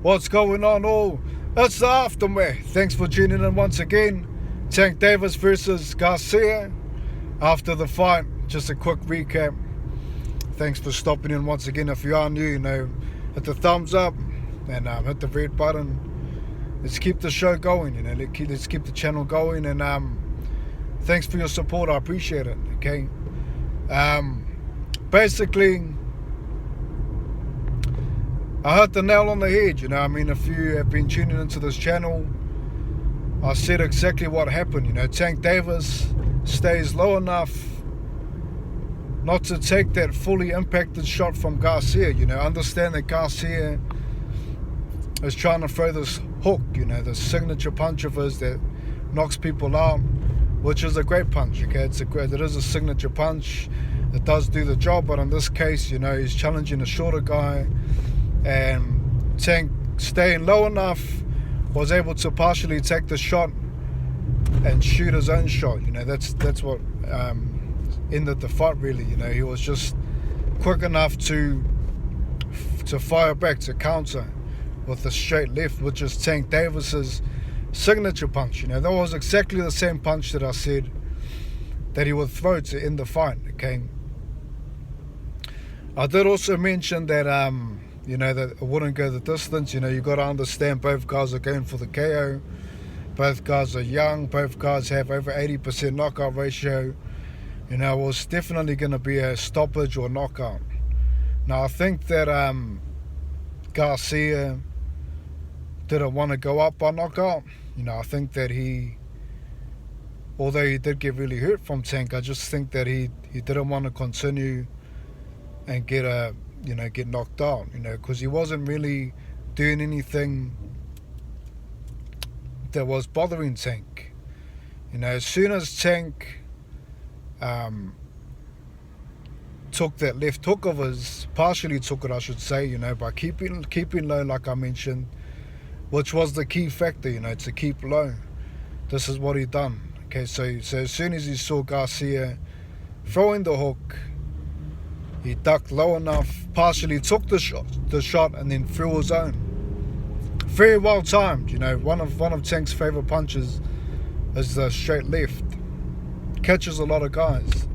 What's going on all? It's the aftermath. Thanks for tuning in once again. Tank Davis versus Garcia. After the fight, just a quick recap. Thanks for stopping in once again. If you are new, hit the thumbs up and hit the red button. Let's keep the show going, let's keep the channel going, and thanks for your support. I appreciate it. Okay. Basically, I hit the nail on the head. If you have been tuning into this channel, I said exactly what happened. Tank Davis stays low enough not to take that fully impacted shot from Garcia. Understand that Garcia is trying to throw this hook, the signature punch of his that knocks people out, which is a great punch. Okay, it is a signature punch. It does do the job, but in this case, he's challenging a shorter guy, and Tank, staying low enough, was able to partially take the shot and shoot his own shot. That's what ended the fight, really. He was just quick enough to fire back, to counter with a straight left, which is Tank Davis's signature punch. That was exactly the same punch that I said that he would throw to end the fight. Okay, I did also mention that that it wouldn't go the distance. You got to understand both guys are going for the KO. Both guys are young. Both guys have over 80% knockout ratio. It was definitely going to be a stoppage or knockout. Now, I think that Garcia didn't want to go up by knockout. I think that although he did get really hurt from Tank, I just think that he didn't want to continue and get knocked out, because he wasn't really doing anything that was bothering Tank. As soon as Tank took that left hook of his, partially took it, I should say, by keeping low, like I mentioned, which was the key factor, to keep low. This is what he done. Okay, so as soon as he saw Garcia throwing the hook, he ducked low enough, partially took the shot, and then threw his own. Very well timed. One of Tank's favorite punches is the straight left. Catches a lot of guys.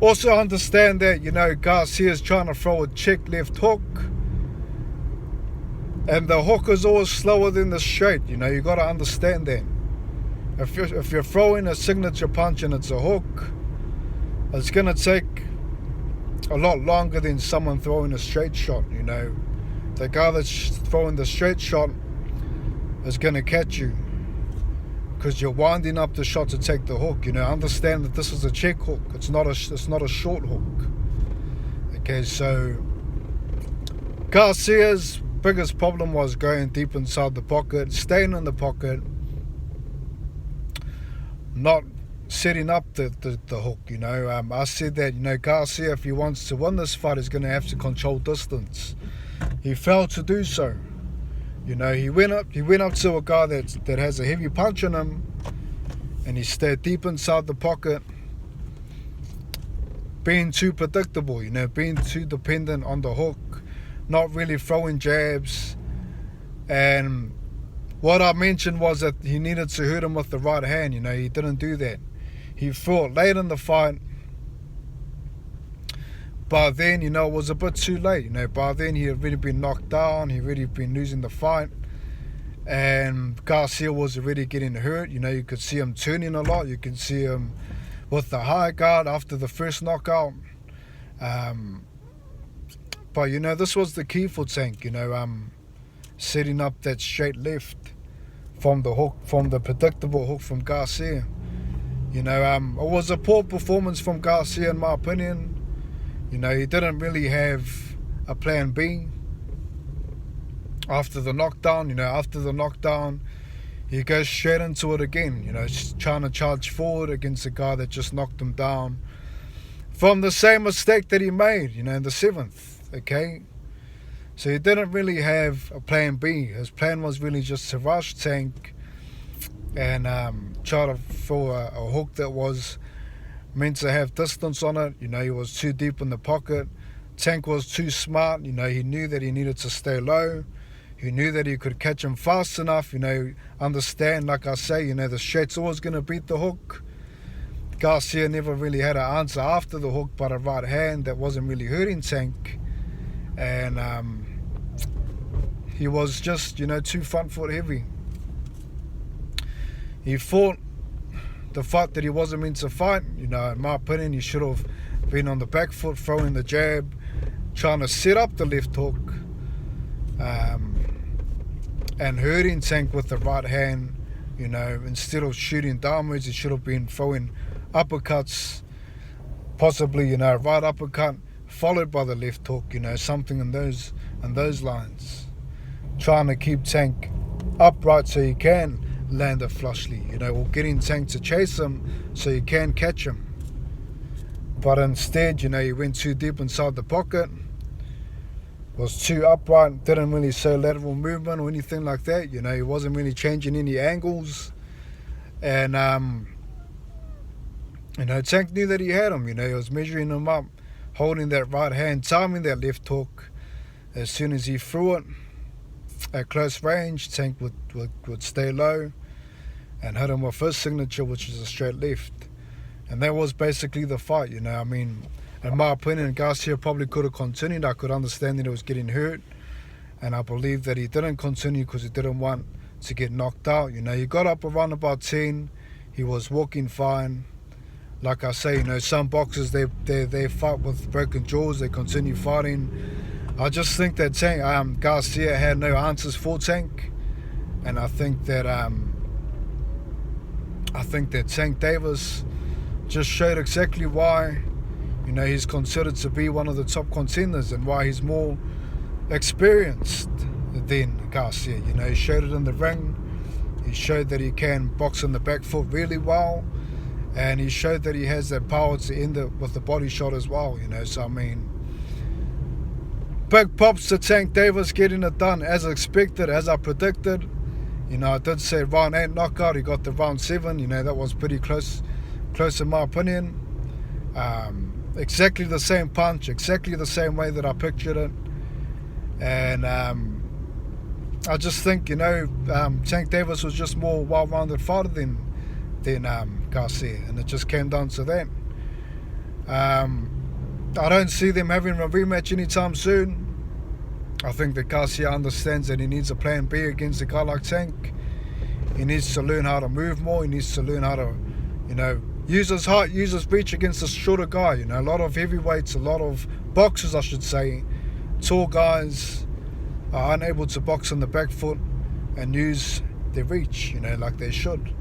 Also understand that Garcia's trying to throw a check left hook, and the hook is always slower than the straight. You got to understand that. If you're throwing a signature punch and it's a hook, it's gonna take a lot longer than someone throwing a straight shot. The guy that's throwing the straight shot is gonna catch you because you're winding up the shot to take the hook. Understand that this is a check hook. It's not a short hook. Okay, so Garcia's biggest problem was going deep inside the pocket, staying in the pocket, not setting up the hook. I said that Garcia, if he wants to win this fight, is going to have to control distance. He failed to do so. He went up to a guy that has a heavy punch in him, and he stayed deep inside the pocket, being too predictable, being too dependent on the hook, not really throwing jabs. And what I mentioned was that he needed to hurt him with the right hand. He didn't do that. He fought late in the fight, but then, it was a bit too late. By then he had already been knocked down. He already been losing the fight, and Garcia was already getting hurt. You could see him turning a lot. You could see him with the high guard after the first knockout. But this was the key for Tank. Setting up that straight left from the hook, from the predictable hook from Garcia. It was a poor performance from Garcia, in my opinion. He didn't really have a plan B after the knockdown. After the knockdown, he goes straight into it again. Trying to charge forward against a guy that just knocked him down from the same mistake that he made, in the 7th. Okay, so he didn't really have a plan B. His plan was really just to rush Tank and try to throw a hook that was meant to have distance on it. He was too deep in the pocket Tank was too smart. He knew that he needed to stay low. He knew that he could catch him fast enough. Understand, like I say, the straight's always going to beat the hook. Garcia never really had an answer after the hook, but a right hand that wasn't really hurting Tank. And he was just, too front foot heavy. He fought the fight that he wasn't meant to fight. In my opinion, he should have been on the back foot, throwing the jab, trying to set up the left hook, and hurting Tank with the right hand. Instead of shooting downwards, he should have been throwing uppercuts, possibly, right uppercut followed by the left hook, something in those lines. Trying to keep Tank upright so you can land it flushly, or getting Tank to chase him so you can catch him. But instead, he went too deep inside the pocket, was too upright, didn't really show lateral movement or anything like that. He wasn't really changing any angles. And, Tank knew that he had him. He was measuring him up, holding that right hand, timing that left hook. As soon as he threw it at close range, Tank would stay low and hit him with his signature, which is a straight left. And that was basically the fight. In my opinion, Garcia probably could have continued. I could understand that he was getting hurt, and I believe that he didn't continue because he didn't want to get knocked out. He got up around about 10. He was walking fine. Like I say, some boxers, they fight with broken jaws. They continue fighting. I just think that Garcia had no answers for Tank, and I think that Tank Davis just showed exactly why, he's considered to be one of the top contenders and why he's more experienced than Garcia. He showed it in the ring. He showed that he can box on the back foot really well, and he showed that he has that power to end it with the body shot as well. So big props to Tank Davis getting it done as expected, as I predicted. I did say round 8 knockout. He got the round 7. That was pretty close in my opinion. Exactly the same punch, exactly the same way that I pictured it. And I just think, Tank Davis was just more well-rounded fighter than Garcia, and it just came down to that. I don't see them having a rematch anytime soon. I think that Garcia understands that he needs a plan B against a guy like Tank. He needs to learn how to move more. He needs to learn how to, use his height, use his reach against a shorter guy. A lot of heavyweights, a lot of boxers, I should say, tall guys are unable to box on the back foot and use their reach, like they should.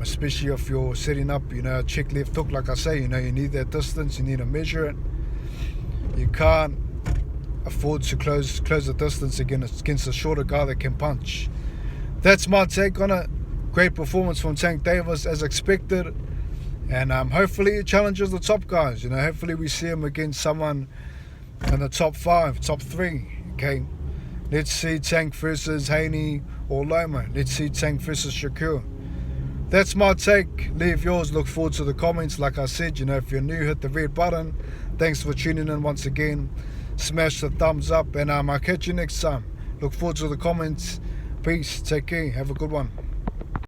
Especially if you're setting up, a check left hook, like I say, you need that distance, you need to measure it. You can't afford to close the distance against a shorter guy that can punch. That's my take on it. Great performance from Tank Davis as expected, and hopefully he challenges the top guys. Hopefully we see him against someone in the top 5, top 3. Okay, let's see Tank versus Haney or Loma. Let's see Tank versus Shakur. That's my take. Leave yours. Look forward to the comments. Like I said, if you're new, hit the red button. Thanks for tuning in once again. Smash the thumbs up, and I'll catch you next time. Look forward to the comments. Peace. Take care. Have a good one.